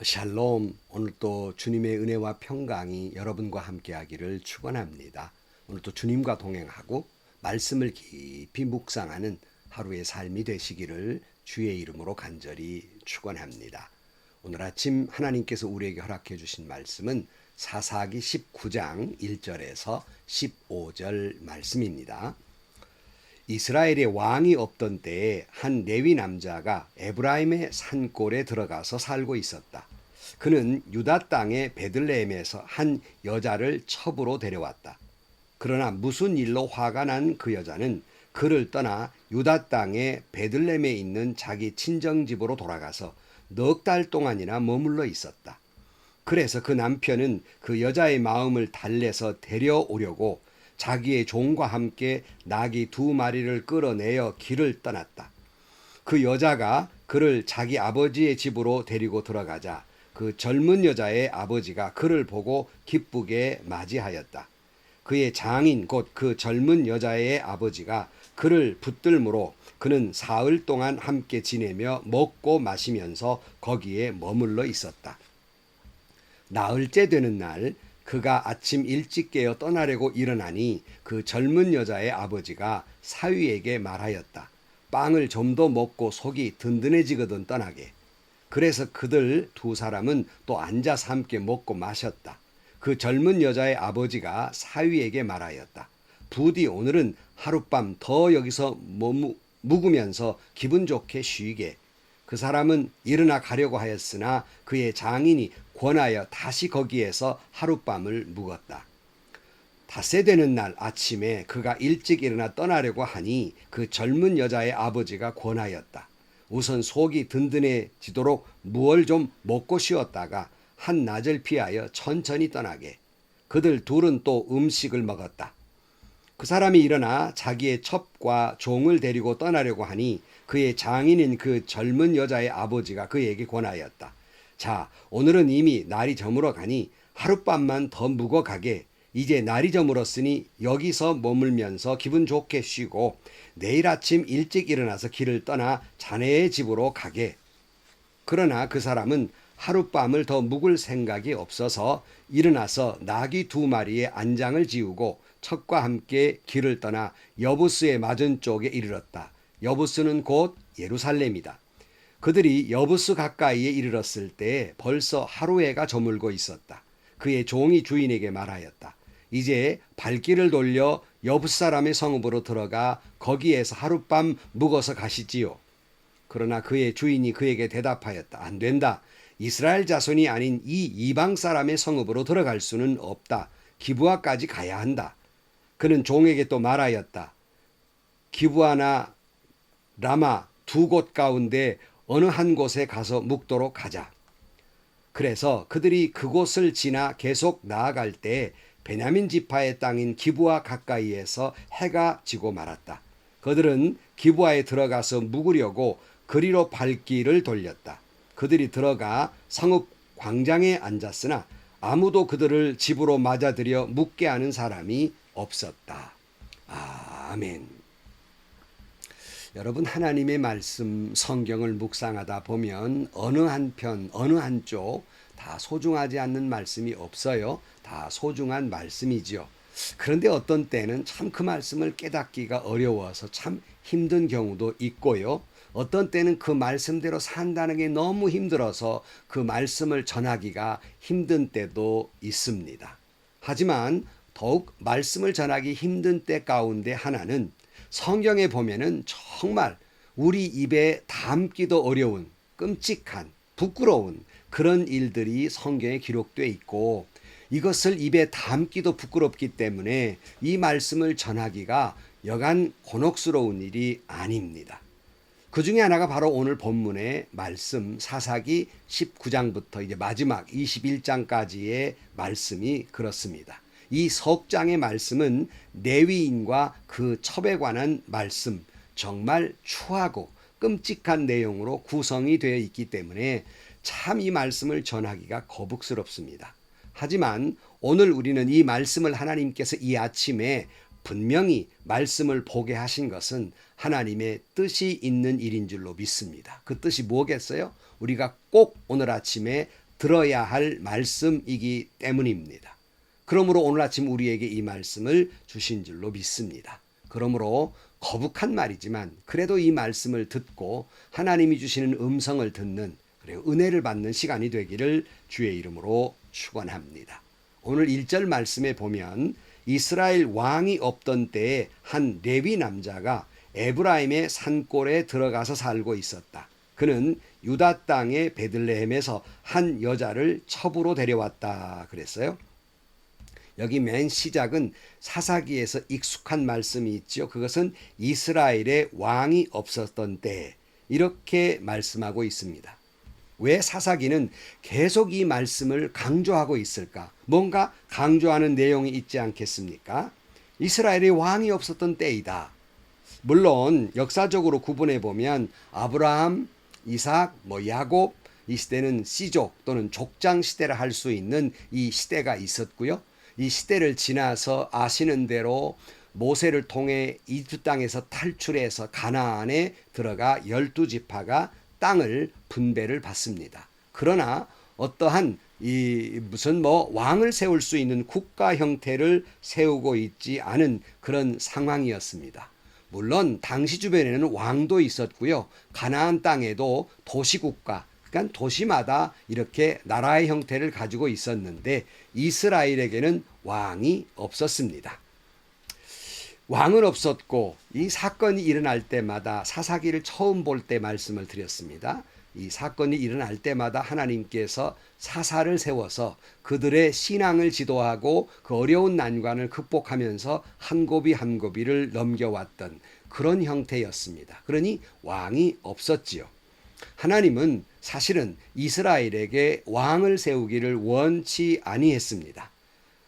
샬롬. 오늘 또 주님의 은혜와 평강이 여러분과 함께하기를 축원합니다. 오늘 또 주님과 동행하고 말씀을 깊이 묵상하는 하루의 삶이 되시기를 주의 이름으로 간절히 축원합니다. 오늘 아침 하나님께서 우리에게 허락해 주신 말씀은 사사기 19장 1절에서 15절 말씀입니다. 이스라엘에 왕이 없던 때에 한 레위 남자가 에브라임의 산골에 들어가서 살고 있었다. 그는 유다 땅의 베들레헴에서 한 여자를 첩으로 데려왔다. 그러나 무슨 일로 화가 난 그 여자는 그를 떠나 유다 땅의 베들레헴에 있는 자기 친정집으로 돌아가서 넉 달 동안이나 머물러 있었다. 그래서 그 남편은 그 여자의 마음을 달래서 데려오려고 자기의 종과 함께 나귀 2마리를 끌어내어 길을 떠났다. 그 여자가 그를 자기 아버지의 집으로 데리고 들어가자 그 젊은 여자의 아버지가 그를 보고 기쁘게 맞이하였다. 그의 장인 곧 그 젊은 여자의 아버지가 그를 붙들므로 그는 사흘 동안 함께 지내며 먹고 마시면서 거기에 머물러 있었다. 나흘째 되는 날 그가 아침 일찍 깨어 떠나려고 일어나니 그 젊은 여자의 아버지가 사위에게 말하였다. 빵을 좀 더 먹고 속이 든든해지거든 떠나게. 그래서 그들 두 사람은 또 앉아서 함께 먹고 마셨다. 그 젊은 여자의 아버지가 사위에게 말하였다. 부디 오늘은 하룻밤 더 여기서 묵으면서 기분 좋게 쉬게. 그 사람은 일어나 가려고 하였으나 그의 장인이 권하여 다시 거기에서 하룻밤을 묵었다. 닷새 되는 날 아침에 그가 일찍 일어나 떠나려고 하니 그 젊은 여자의 아버지가 권하였다. 우선 속이 든든해지도록 무얼 좀 먹고 쉬었다가 한낮을 피하여 천천히 떠나게. 그들 둘은 또 음식을 먹었다. 그 사람이 일어나 자기의 첩과 종을 데리고 떠나려고 하니 그의 장인인 그 젊은 여자의 아버지가 그에게 권하였다. 자, 오늘은 이미 날이 저물어 가니 하룻밤만 더 묵어 가게. 이제 날이 저물었으니 여기서 머물면서 기분 좋게 쉬고 내일 아침 일찍 일어나서 길을 떠나 자네의 집으로 가게. 그러나 그 사람은 하룻밤을 더 묵을 생각이 없어서 일어나서 나귀 2마리의 안장을 지우고 첩과 함께 길을 떠나 여부스의 맞은쪽에 이르렀다. 여부스는 곧 예루살렘이다. 그들이 여부스 가까이에 이르렀을 때 벌써 하루해가 저물고 있었다. 그의 종이 주인에게 말하였다. 이제 발길을 돌려 여부스 사람의 성읍으로 들어가 거기에서 하룻밤 묵어서 가시지요. 그러나 그의 주인이 그에게 대답하였다. 안 된다. 이스라엘 자손이 아닌 이 이방 사람의 성읍으로 들어갈 수는 없다. 기브아까지 가야 한다. 그는 종에게 또 말하였다. 기브아나 라마 2곳 가운데 어느 한 곳에 가서 묵도록 하자. 그래서 그들이 그곳을 지나 계속 나아갈 때 베냐민 지파의 땅인 기브아 가까이에서 해가 지고 말았다. 그들은 기브아에 들어가서 묵으려고 그리로 발길을 돌렸다. 그들이 들어가 성읍 광장에 앉았으나 아무도 그들을 집으로 맞아들여 묵게 하는 사람이 없었다. 아멘. 여러분, 하나님의 말씀 성경을 묵상하다 보면 어느 한편 어느 한쪽 다 소중하지 않는 말씀이 없어요. 다 소중한 말씀이지요. 그런데 어떤 때는 참 그 말씀을 깨닫기가 어려워서 참 힘든 경우도 있고요. 어떤 때는 그 말씀대로 산다는 게 너무 힘들어서 그 말씀을 전하기가 힘든 때도 있습니다. 하지만 더욱 말씀을 전하기 힘든 때 가운데 하나는 성경에 보면은 정말 우리 입에 담기도 어려운 끔찍한 부끄러운 그런 일들이 성경에 기록되어 있고 이것을 입에 담기도 부끄럽기 때문에 이 말씀을 전하기가 여간 곤혹스러운 일이 아닙니다. 그 중에 하나가 바로 오늘 본문의 말씀 사사기 19장부터 이제 마지막 21장까지의 말씀이 그렇습니다. 이 석장의 말씀은 레위인과 그 첩에 관한 말씀, 정말 추하고 끔찍한 내용으로 구성이 되어 있기 때문에 참 이 말씀을 전하기가 거북스럽습니다. 하지만 오늘 우리는 이 말씀을 하나님께서 이 아침에 분명히 말씀을 보게 하신 것은 하나님의 뜻이 있는 일인 줄로 믿습니다. 그 뜻이 뭐겠어요? 우리가 꼭 오늘 아침에 들어야 할 말씀이기 때문입니다. 그러므로 오늘 아침 우리에게 이 말씀을 주신 줄로 믿습니다. 그러므로 거북한 말이지만 그래도 이 말씀을 듣고 하나님이 주시는 음성을 듣는, 그리고 은혜를 받는 시간이 되기를 주의 이름으로 축원합니다. 오늘 1절 말씀에 보면 이스라엘 왕이 없던 때에 한 레위 남자가 에브라임의 산골에 들어가서 살고 있었다. 그는 유다 땅의 베들레헴에서 한 여자를 첩으로 데려왔다 그랬어요. 여기 맨 시작은 사사기에서 익숙한 말씀이 있죠. 그것은 이스라엘의 왕이 없었던 때, 이렇게 말씀하고 있습니다. 왜 사사기는 계속 이 말씀을 강조하고 있을까? 뭔가 강조하는 내용이 있지 않겠습니까? 이스라엘의 왕이 없었던 때이다. 물론 역사적으로 구분해 보면 아브라함, 이삭, 야곱, 이 시대는 씨족 또는 족장 시대라 할 수 있는 이 시대가 있었고요. 이 시대를 지나서 아시는 대로 모세를 통해 이집트 땅에서 탈출해서 가나안에 들어가 12지파가 땅을 분배를 받습니다. 그러나 어떠한 무슨 왕을 세울 수 있는 국가 형태를 세우고 있지 않은 그런 상황이었습니다. 물론 당시 주변에는 왕도 있었고요. 가나안 땅에도 도시국가, 그러니까 도시마다 이렇게 나라의 형태를 가지고 있었는데 이스라엘에게는 왕이 없었습니다. 왕은 없었고 이 사건이 일어날 때마다 사사기를 처음 볼 때 말씀을 드렸습니다. 이 사건이 일어날 때마다 하나님께서 사사를 세워서 그들의 신앙을 지도하고 그 어려운 난관을 극복하면서 한 고비 한 고비를 넘겨왔던 그런 형태였습니다. 그러니 왕이 없었지요. 하나님은 사실은 이스라엘에게 왕을 세우기를 원치 아니했습니다.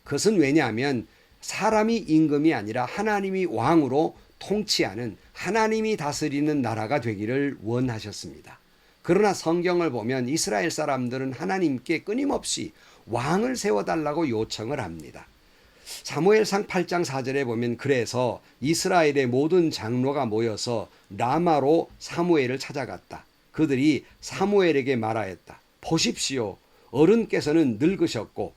그것은 왜냐하면 사람이 임금이 아니라 하나님이 왕으로 통치하는, 하나님이 다스리는 나라가 되기를 원하셨습니다. 그러나 성경을 보면 이스라엘 사람들은 하나님께 끊임없이 왕을 세워달라고 요청을 합니다. 사무엘상 8장 4절에 보면 그래서 이스라엘의 모든 장로가 모여서 라마로 사무엘을 찾아갔다. 그들이 사무엘에게 말하였다. 보십시오. 어른께서는 늙으셨고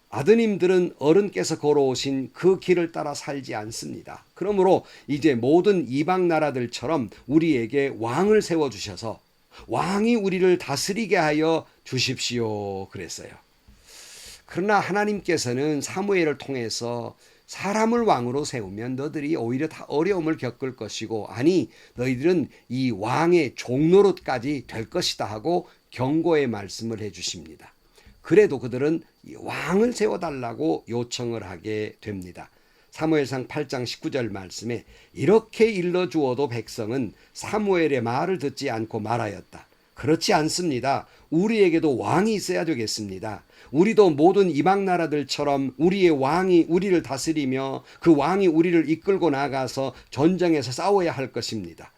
아드님들은 어른께서 걸어오신 그 길을 따라 살지 않습니다. 그러므로 이제 모든 이방 나라들처럼 우리에게 왕을 세워주셔서 왕이 우리를 다스리게 하여 주십시오 그랬어요. 그러나 하나님께서는 사무엘을 통해서 사람을 왕으로 세우면 너희들이 오히려 다 어려움을 겪을 것이고, 아니 너희들은 이 왕의 종노릇까지 될 것이다 하고 경고의 말씀을 해주십니다. 그래도 그들은 왕을 세워달라고 요청을 하게 됩니다. 사무엘상 8장 19절 말씀에 이렇게 일러주어도 백성은 사무엘의 말을 듣지 않고 말하였다. 그렇지 않습니다. 우리에게도 왕이 있어야 되겠습니다. 우리도 모든 이방 나라들처럼 우리의 왕이 우리를 다스리며 그 왕이 우리를 이끌고 나가서 전쟁에서 싸워야 할 것입니다.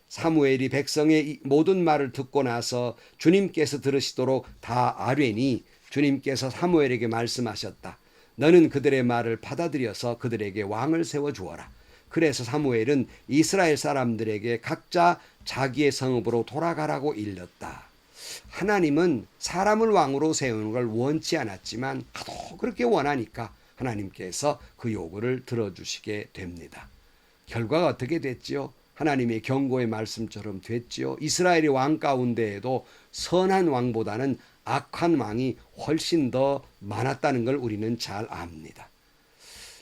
사무엘이 백성의 모든 말을 듣고 나서 주님께서 들으시도록 다 아뢰니 주님께서 사무엘에게 말씀하셨다. 너는 그들의 말을 받아들여서 그들에게 왕을 세워주어라. 그래서 사무엘은 이스라엘 사람들에게 각자 자기의 성읍으로 돌아가라고 일렀다. 하나님은 사람을 왕으로 세우는 걸 원치 않았지만 하도 그렇게 원하니까 하나님께서 그 요구를 들어주시게 됩니다. 결과가 어떻게 됐지요? 하나님의 경고의 말씀처럼 됐지요. 이스라엘의 왕 가운데에도 선한 왕보다는 악한 왕이 훨씬 더 많았다는 걸 우리는 잘 압니다.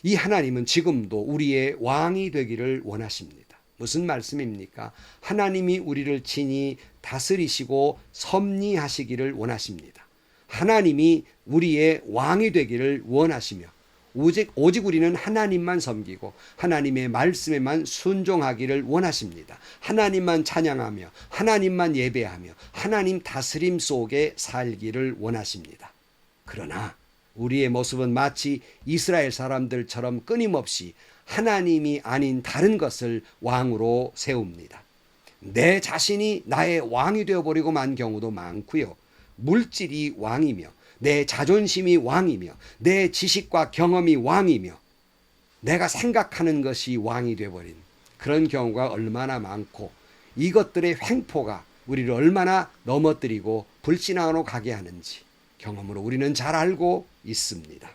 이 하나님은 지금도 우리의 왕이 되기를 원하십니다. 무슨 말씀입니까? 하나님이 우리를 친히 다스리시고 섭리하시기를 원하십니다. 하나님이 우리의 왕이 되기를 원하시며 오직 우리는 하나님만 섬기고 하나님의 말씀에만 순종하기를 원하십니다. 하나님만 찬양하며 하나님만 예배하며 하나님 다스림 속에 살기를 원하십니다. 그러나 우리의 모습은 마치 이스라엘 사람들처럼 끊임없이 하나님이 아닌 다른 것을 왕으로 세웁니다. 내 자신이 나의 왕이 되어버리고 만 경우도 많고요. 물질이 왕이며 내 자존심이 왕이며 내 지식과 경험이 왕이며 내가 생각하는 것이 왕이 되어버린 그런 경우가 얼마나 많고, 이것들의 횡포가 우리를 얼마나 넘어뜨리고 불신앙으로 가게 하는지 경험으로 우리는 잘 알고 있습니다.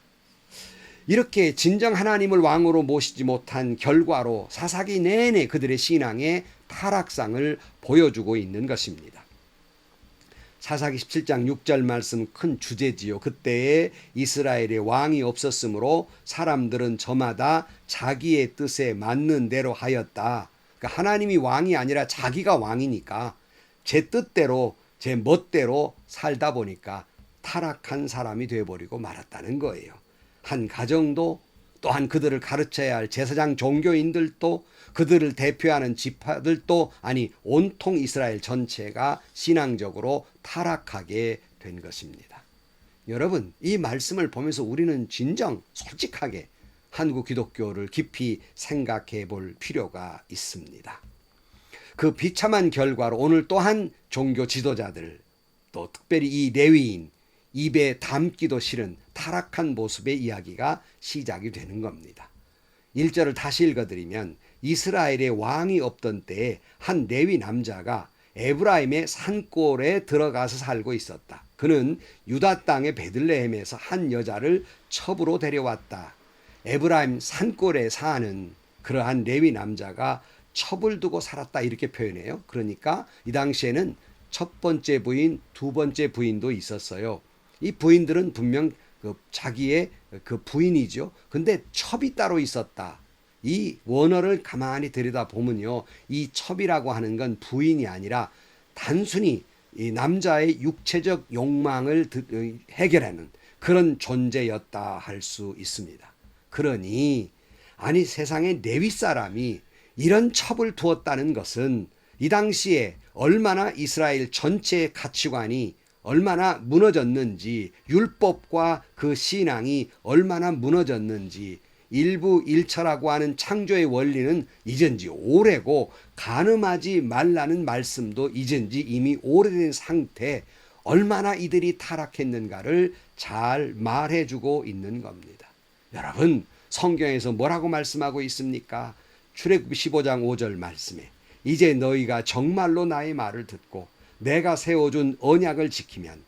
이렇게 진정 하나님을 왕으로 모시지 못한 결과로 사사기 내내 그들의 신앙의 타락상을 보여주고 있는 것입니다. 사사기 17장 6절 말씀 큰 주제지요. 그때에 이스라엘에 왕이 없었으므로 사람들은 저마다 자기의 뜻에 맞는 대로 하였다. 그러니까 하나님이 왕이 아니라 자기가 왕이니까 제 뜻대로 제 멋대로 살다 보니까 타락한 사람이 되어버리고 말았다는 거예요. 한 가정도 또한 그들을 가르쳐야 할 제사장 종교인들도 그들을 대표하는 지파들도 아니 온통 이스라엘 전체가 신앙적으로 타락하게 된 것입니다. 여러분, 이 말씀을 보면서 우리는 진정 솔직하게 한국 기독교를 깊이 생각해 볼 필요가 있습니다. 그 비참한 결과로 오늘 또한 종교 지도자들 또 특별히 이 레위인 입에 담기도 싫은 타락한 모습의 이야기가 시작이 되는 겁니다. 1절을 다시 읽어드리면 이스라엘에 왕이 없던 때에 한 레위 남자가 에브라임의 산골에 들어가서 살고 있었다. 그는 유다 땅의 베들레헴에서 한 여자를 첩으로 데려왔다. 에브라임 산골에 사는 그러한 레위 남자가 첩을 두고 살았다 이렇게 표현해요. 그러니까 이 당시에는 첫 번째 부인, 두 번째 부인도 있었어요. 이 부인들은 분명 자기의 그 부인이죠. 근데 첩이 따로 있었다. 이 원어를 가만히 들여다보면요. 이 첩이라고 하는 건 부인이 아니라 단순히 이 남자의 육체적 욕망을 해결하는 그런 존재였다 할 수 있습니다. 그러니 아니 세상에 레위 사람이 이런 첩을 두었다는 것은 이 당시에 얼마나 이스라엘 전체의 가치관이 얼마나 무너졌는지, 율법과 그 신앙이 얼마나 무너졌는지, 일부 일처라고 하는 창조의 원리는 잊은 지 오래고 간음하지 말라는 말씀도 잊은 지 이미 오래된 상태, 얼마나 이들이 타락했는가를 잘 말해주고 있는 겁니다. 여러분, 성경에서 뭐라고 말씀하고 있습니까? 출애굽기 15장 5절 말씀에 이제 너희가 정말로 나의 말을 듣고 내가 세워준 언약을 지키면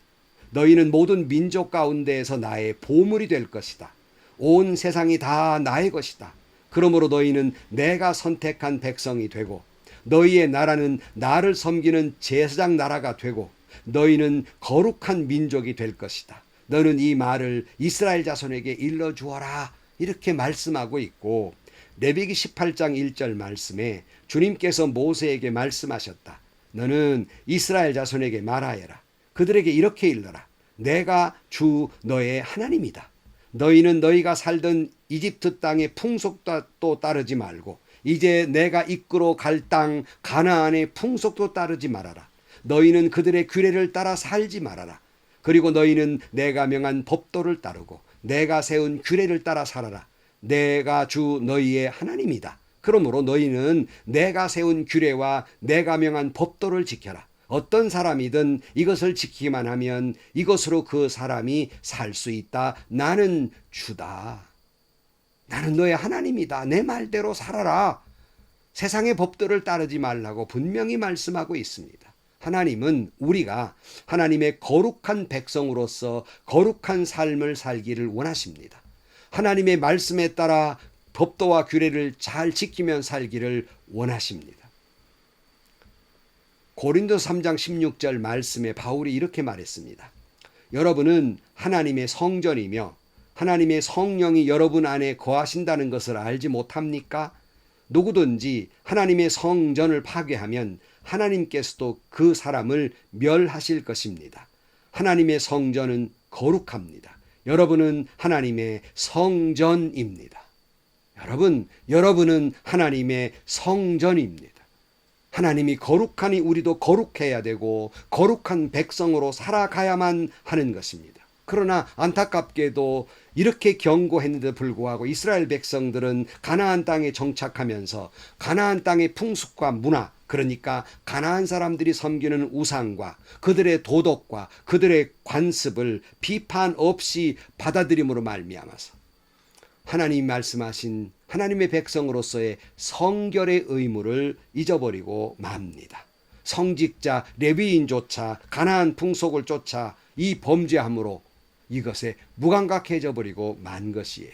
너희는 모든 민족 가운데에서 나의 보물이 될 것이다. 온 세상이 다 나의 것이다. 그러므로 너희는 내가 선택한 백성이 되고 너희의 나라는 나를 섬기는 제사장 나라가 되고 너희는 거룩한 민족이 될 것이다. 너는 이 말을 이스라엘 자손에게 일러주어라. 이렇게 말씀하고 있고 레위기 18장 1절 말씀에 주님께서 모세에게 말씀하셨다. 너는 이스라엘 자손에게 말하여라. 그들에게 이렇게 일러라. 내가 주 너의 하나님이다. 너희는 너희가 살던 이집트 땅의 풍속도 따르지 말고 이제 내가 이끌어 갈 땅 가나안의 풍속도 따르지 말아라. 너희는 그들의 규례를 따라 살지 말아라. 그리고 너희는 내가 명한 법도를 따르고 내가 세운 규례를 따라 살아라. 내가 주 너희의 하나님이다. 그러므로 너희는 내가 세운 규례와 내가 명한 법도를 지켜라. 어떤 사람이든 이것을 지키기만 하면 이것으로 그 사람이 살 수 있다. 나는 주다. 나는 너의 하나님이다. 내 말대로 살아라. 세상의 법도를 따르지 말라고 분명히 말씀하고 있습니다. 하나님은 우리가 하나님의 거룩한 백성으로서 거룩한 삶을 살기를 원하십니다. 하나님의 말씀에 따라 법도와 규례를 잘 지키며 살기를 원하십니다. 고린도 3장 16절 말씀에 바울이 이렇게 말했습니다. 여러분은 하나님의 성전이며 하나님의 성령이 여러분 안에 거하신다는 것을 알지 못합니까? 누구든지 하나님의 성전을 파괴하면 하나님께서도 그 사람을 멸하실 것입니다. 하나님의 성전은 거룩합니다. 여러분은 하나님의 성전입니다. 여러분은 하나님의 성전입니다. 하나님이 거룩하니 우리도 거룩해야 되고 거룩한 백성으로 살아가야만 하는 것입니다. 그러나 안타깝게도 이렇게 경고했는데도 불구하고 이스라엘 백성들은 가나안 땅에 정착하면서 가나안 땅의 풍습과 문화, 그러니까 가나안 사람들이 섬기는 우상과 그들의 도덕과 그들의 관습을 비판 없이 받아들임으로 말미암아서 하나님이 말씀하신 하나님의 백성으로서의 성결의 의무를 잊어버리고 맙니다. 성직자 레위인조차 가나안 풍속을 쫓아 이 범죄함으로 이것에 무감각해져 버리고 만 것이에요.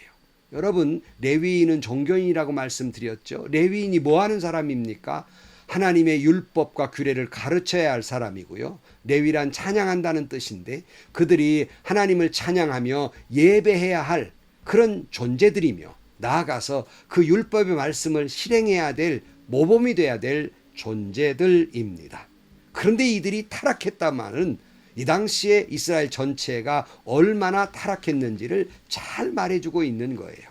여러분, 레위인은 종교인이라고 말씀드렸죠. 레위인이 뭐 하는 사람입니까? 하나님의 율법과 규례를 가르쳐야 할 사람이고요. 레위란 찬양한다는 뜻인데 그들이 하나님을 찬양하며 예배해야 할 그런 존재들이며 나아가서 그 율법의 말씀을 실행해야 될 모범이 돼야 될 존재들입니다. 그런데 이들이 타락했다마는 이 당시에 이스라엘 전체가 얼마나 타락했는지를 잘 말해주고 있는 거예요.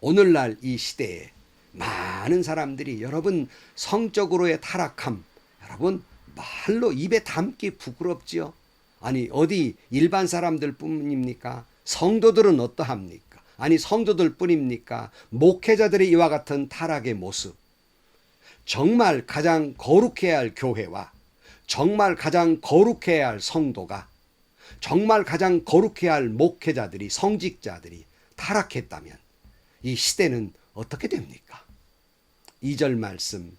오늘날 이 시대에 많은 사람들이 여러분 성적으로의 타락함, 여러분 말로 입에 담기 부끄럽지요. 아니 어디 일반 사람들 뿐입니까? 성도들은 어떠합니까? 아니 성도들 뿐입니까? 목회자들의 이와 같은 타락의 모습, 정말 가장 거룩해야 할 교회와 정말 가장 거룩해야 할 성도가 정말 가장 거룩해야 할 목회자들이 성직자들이 타락했다면 이 시대는 어떻게 됩니까? 2절 말씀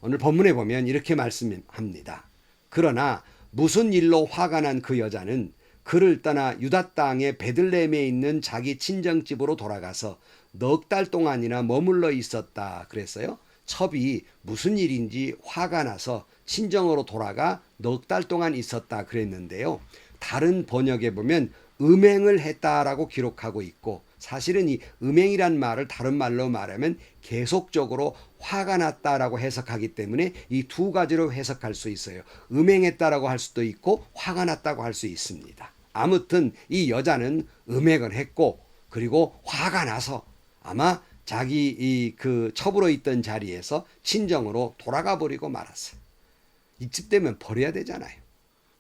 오늘 본문에 보면 이렇게 말씀합니다. 그러나 무슨 일로 화가 난 그 여자는 그를 떠나 유다 땅의 베들레헴에 있는 자기 친정집으로 돌아가서 넉 달 동안이나 머물러 있었다 그랬어요. 첩이 무슨 일인지 화가 나서 친정으로 돌아가 넉 달 동안 있었다 그랬는데요. 다른 번역에 보면 음행을 했다라고 기록하고 있고 사실은 이 음행이란 말을 다른 말로 말하면 계속적으로 화가 났다라고 해석하기 때문에 이 두 가지로 해석할 수 있어요. 음행했다라고 할 수도 있고 화가 났다고 할 수 있습니다. 아무튼 이 여자는 음행을 했고 그리고 화가 나서 아마 자기 그 첩으로 있던 자리에서 친정으로 돌아가 버리고 말았어요. 이쯤 되면 버려야 되잖아요.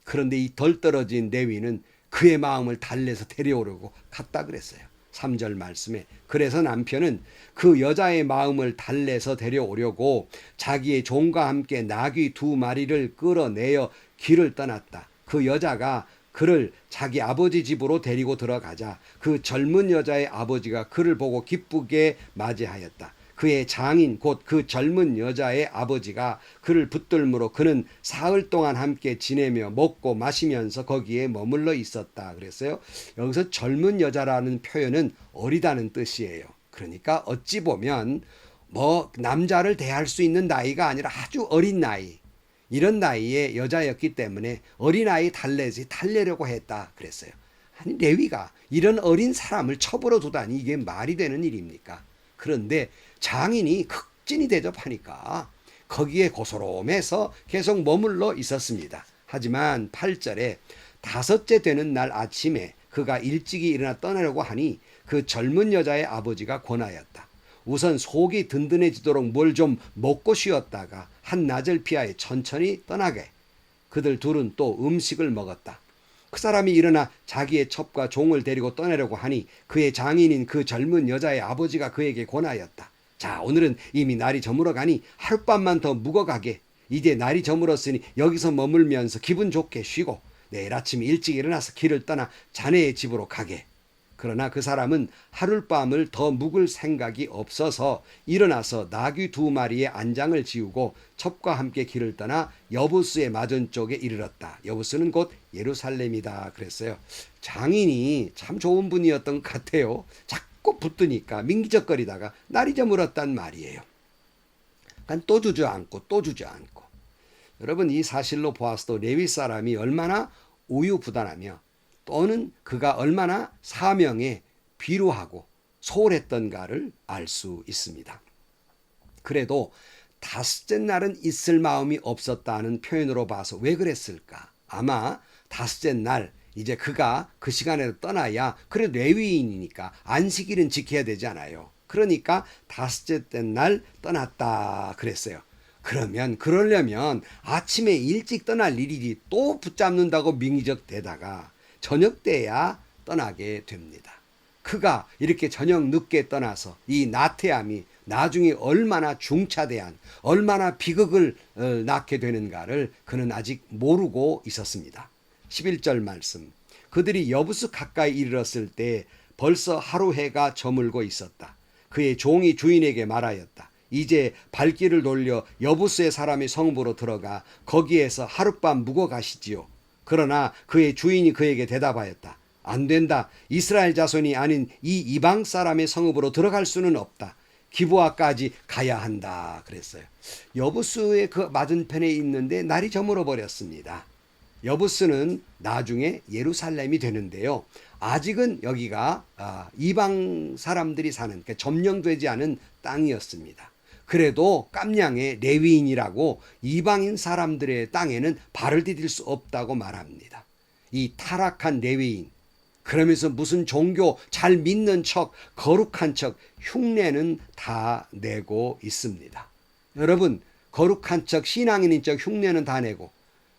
그런데 이 덜 떨어진 레위는 그의 마음을 달래서 데려오려고 갔다 그랬어요. 3절 말씀에 그래서 남편은 그 여자의 마음을 달래서 데려오려고 자기의 종과 함께 나귀 2마리를 끌어내어 길을 떠났다. 그 여자가 그를 자기 아버지 집으로 데리고 들어가자 그 젊은 여자의 아버지가 그를 보고 기쁘게 맞이하였다. 그의 장인 곧 그 젊은 여자의 아버지가 그를 붙들므로 그는 사흘 동안 함께 지내며 먹고 마시면서 거기에 머물러 있었다 그랬어요. 여기서 젊은 여자라는 표현은 어리다는 뜻이에요. 그러니까 어찌 보면 뭐 남자를 대할 수 있는 나이가 아니라 아주 어린 나이, 이런 나이의 여자였기 때문에 어린아이 달래려고 했다 그랬어요. 아니 레위가 이런 어린 사람을 첩으로 두다니 이게 말이 되는 일입니까? 그런데 장인이 극진히 대접하니까 거기에 고소롬해서 계속 머물러 있었습니다. 하지만 8절에 5째 되는 날 아침에 그가 일찍이 일어나 떠나려고 하니 그 젊은 여자의 아버지가 권하였다. 우선 속이 든든해지도록 뭘 좀 먹고 쉬었다가 한낮을 피하여 천천히 떠나게. 그들 둘은 또 음식을 먹었다. 그 사람이 일어나 자기의 첩과 종을 데리고 떠나려고 하니 그의 장인인 그 젊은 여자의 아버지가 그에게 권하였다. 자, 오늘은 이미 날이 저물어 가니 하룻밤만 더 묵어가게. 이제 날이 저물었으니 여기서 머물면서 기분 좋게 쉬고 내일 아침 일찍 일어나서 길을 떠나 자네의 집으로 가게. 그러나 그 사람은 하룻밤을 더 묵을 생각이 없어서 일어나서 나귀 2마리의 안장을 지우고 첩과 함께 길을 떠나 여부스의 맞은쪽에 이르렀다. 여부스는 곧 예루살렘이다 그랬어요. 장인이 참 좋은 분이었던 것 같아요. 자꾸 붙드니까 민기적거리다가 날이 저물었단 말이에요. 그러니까 또 주저앉고 여러분 이 사실로 보아서도 레위 사람이 얼마나 우유부단하며 또는 그가 얼마나 사명에 비루하고 소홀했던가를 알 수 있습니다. 그래도 5째 날은 있을 마음이 없었다는 표현으로 봐서 왜 그랬을까? 아마 5째 날 이제 그가 그 시간에 떠나야 그래 레위인이니까 안식일은 지켜야 되잖아요. 그러니까 5째 날 떠났다 그랬어요. 그러려면 아침에 일찍 떠날 일이지 또 붙잡는다고 민기적 대다가 저녁 때야 떠나게 됩니다. 그가 이렇게 저녁 늦게 떠나서 이 나태함이 나중에 얼마나 중차대한 얼마나 비극을 낳게 되는가를 그는 아직 모르고 있었습니다. 11절 말씀 그들이 여부스 가까이 이르렀을 때 벌써 하루 해가 저물고 있었다. 그의 종이 주인에게 말하였다. 이제 발길을 돌려 여부스의 사람의 성부로 들어가 거기에서 하룻밤 묵어 가시지요. 그러나 그의 주인이 그에게 대답하였다. 안 된다. 이스라엘 자손이 아닌 이 이방 사람의 성읍으로 들어갈 수는 없다. 기브아까지 가야 한다. 그랬어요. 여부스의 그 맞은편에 있는데 날이 저물어 버렸습니다. 여부스는 나중에 예루살렘이 되는데요. 아직은 여기가 이방 사람들이 사는, 그러니까 점령되지 않은 땅이었습니다. 그래도 깜냥의 레위인이라고 이방인 사람들의 땅에는 발을 디딜 수 없다고 말합니다. 이 타락한 레위인, 그러면서 무슨 종교 잘 믿는 척, 거룩한 척, 흉내는 다 내고 있습니다. 여러분, 거룩한 척, 신앙인인 척 흉내는 다 내고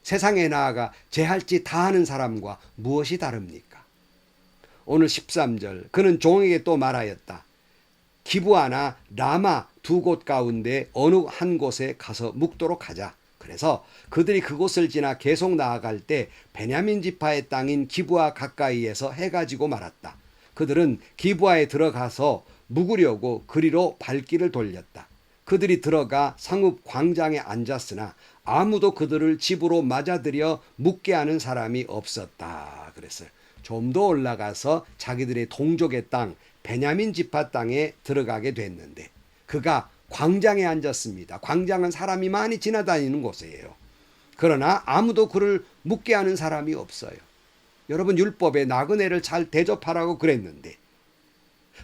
세상에 나아가 제 할 짓 다 하는 사람과 무엇이 다릅니까? 오늘 13절, 그는 종에게 또 말하였다. 기브아나 라마 두 곳 가운데 어느 한 곳에 가서 묵도록 하자. 그래서 그들이 그곳을 지나 계속 나아갈 때 베냐민 지파의 땅인 기브아 가까이에서 해가 지고 말았다. 그들은 기브아에 들어가서 묵으려고 그리로 발길을 돌렸다. 그들이 들어가 성읍 광장에 앉았으나 아무도 그들을 집으로 맞아들여 묵게 하는 사람이 없었다. 그랬어요. 좀 더 올라가서 자기들의 동족의 땅, 베냐민 지파 땅에 들어가게 됐는데 그가 광장에 앉았습니다. 광장은 사람이 많이 지나다니는 곳이에요. 그러나 아무도 그를 묵게 하는 사람이 없어요. 여러분, 율법에 나그네를 잘 대접하라고 그랬는데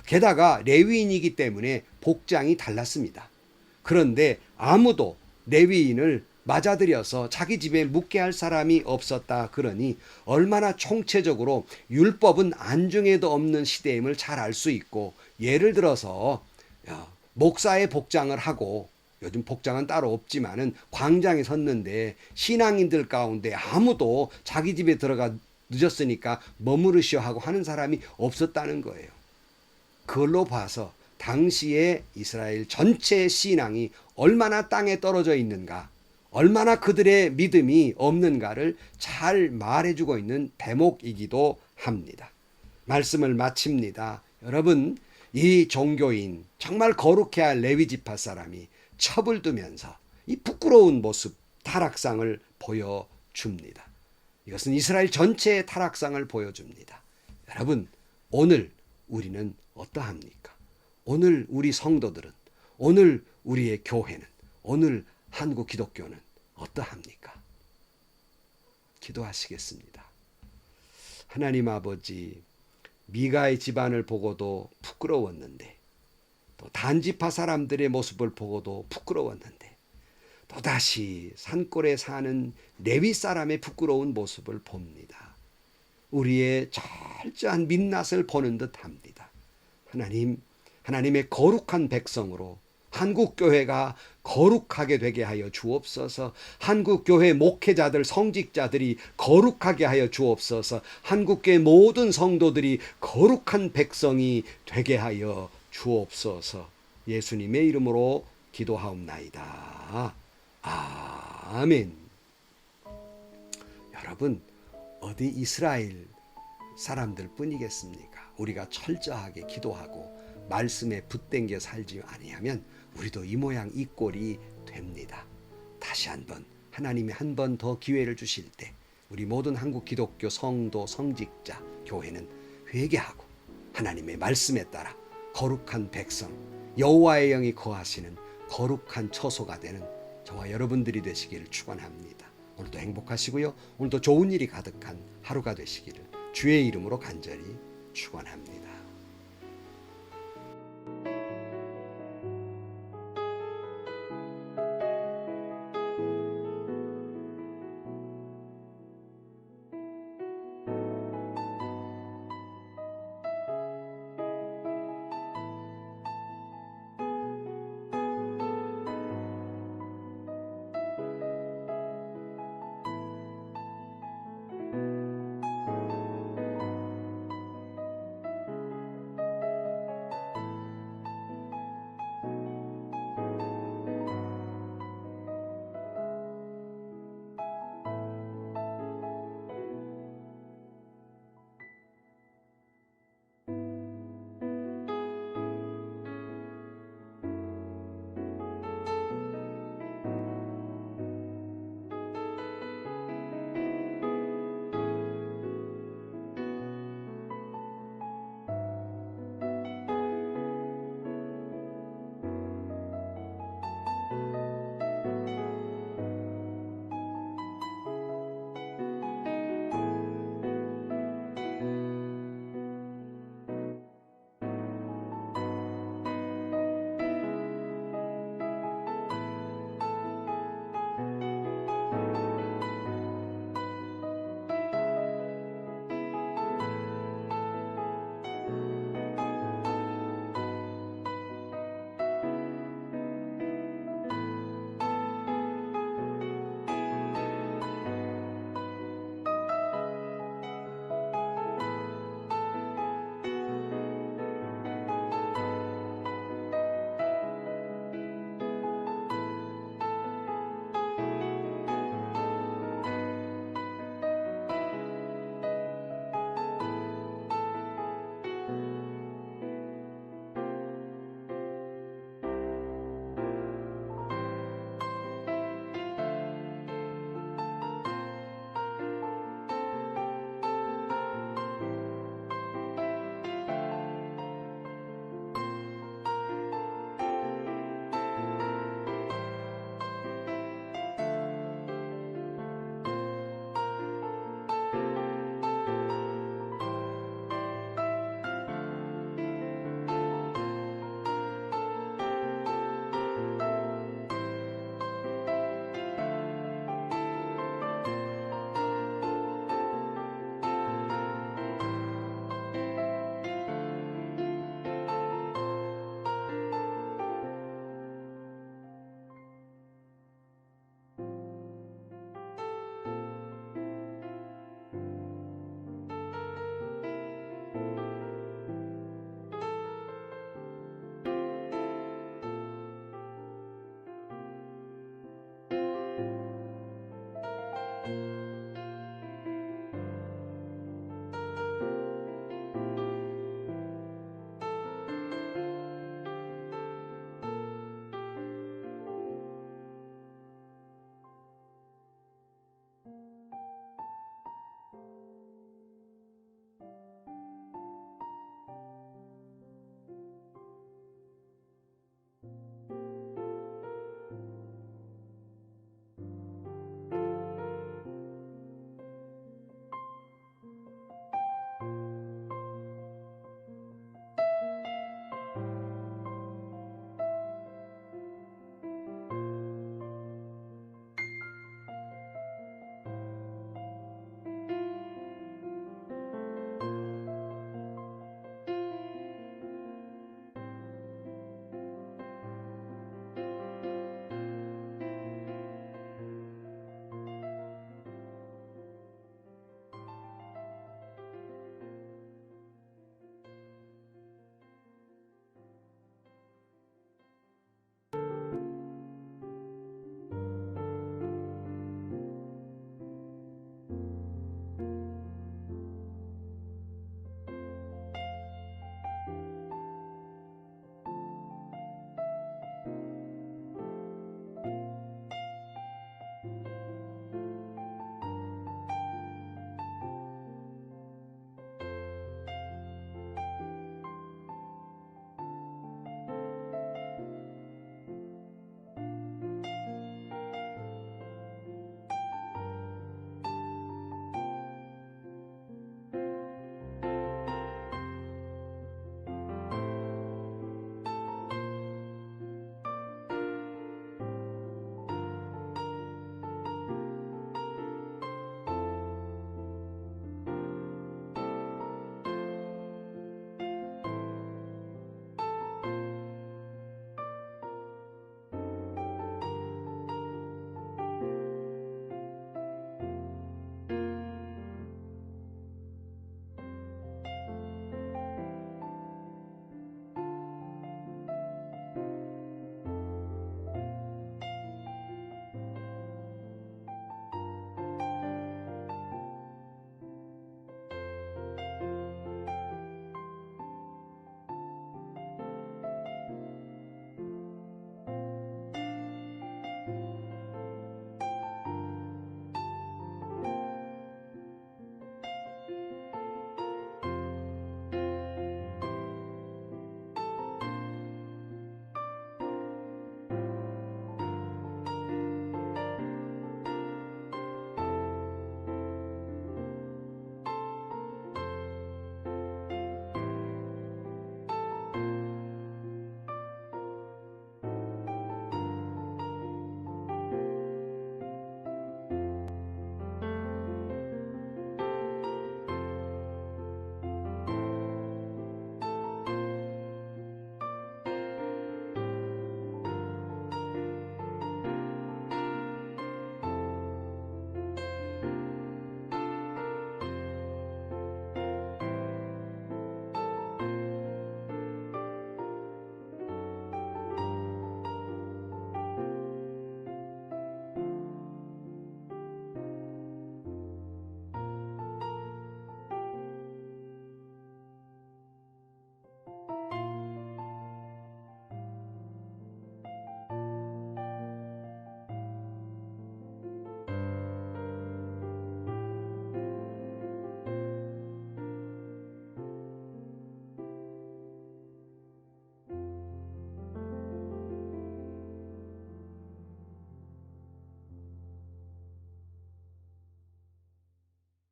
게다가 레위인이기 때문에 복장이 달랐습니다. 그런데 아무도 레위인을 맞아들여서 자기 집에 묵게 할 사람이 없었다. 그러니 얼마나 총체적으로 율법은 안중에도 없는 시대임을 잘 알 수 있고, 예를 들어서 목사의 복장을 하고, 요즘 복장은 따로 없지만은 광장에 섰는데 신앙인들 가운데 아무도 자기 집에 들어가 늦었으니까 머무르시오 하고 하는 사람이 없었다는 거예요. 그걸로 봐서 당시에 이스라엘 전체의 신앙이 얼마나 땅에 떨어져 있는가, 얼마나 그들의 믿음이 없는가를 잘 말해주고 있는 대목이기도 합니다. 말씀을 마칩니다. 여러분, 이 종교인, 정말 거룩해야 할 레위 지파 사람이 첩을 두면서 이 부끄러운 모습, 타락상을 보여줍니다. 이것은 이스라엘 전체의 타락상을 보여줍니다. 여러분, 오늘 우리는 어떠합니까? 오늘 우리 성도들은, 오늘 우리의 교회는, 오늘 한국 기독교는 어떠합니까? 기도하시겠습니다. 하나님 아버지, 미가의 집안을 보고도 부끄러웠는데, 또 단지파 사람들의 모습을 보고도 부끄러웠는데, 또다시 산골에 사는 레위 사람의 부끄러운 모습을 봅니다. 우리의 철저한 민낯을 보는 듯 합니다. 하나님, 하나님의 거룩한 백성으로 한국교회가 거룩하게 되게 하여 주옵소서. 한국교회 목회자들, 성직자들이 거룩하게 하여 주옵소서. 한국교회 모든 성도들이 거룩한 백성이 되게 하여 주옵소서. 예수님의 이름으로 기도하옵나이다. 아멘. 여러분, 어디 이스라엘 사람들 뿐이겠습니까? 우리가 철저하게 기도하고 말씀에 붙들겨 살지 아니하면 우리도 이 모양 이 꼴이 됩니다. 다시 한번 하나님이 한 번 더 기회를 주실 때 우리 모든 한국 기독교 성도, 성직자, 교회는 회개하고 하나님의 말씀에 따라 거룩한 백성, 여호와의 영이 거하시는 거룩한 처소가 되는 저와 여러분들이 되시기를 축원합니다. 오늘도 행복하시고요. 오늘도 좋은 일이 가득한 하루가 되시기를 주의 이름으로 간절히 축원합니다.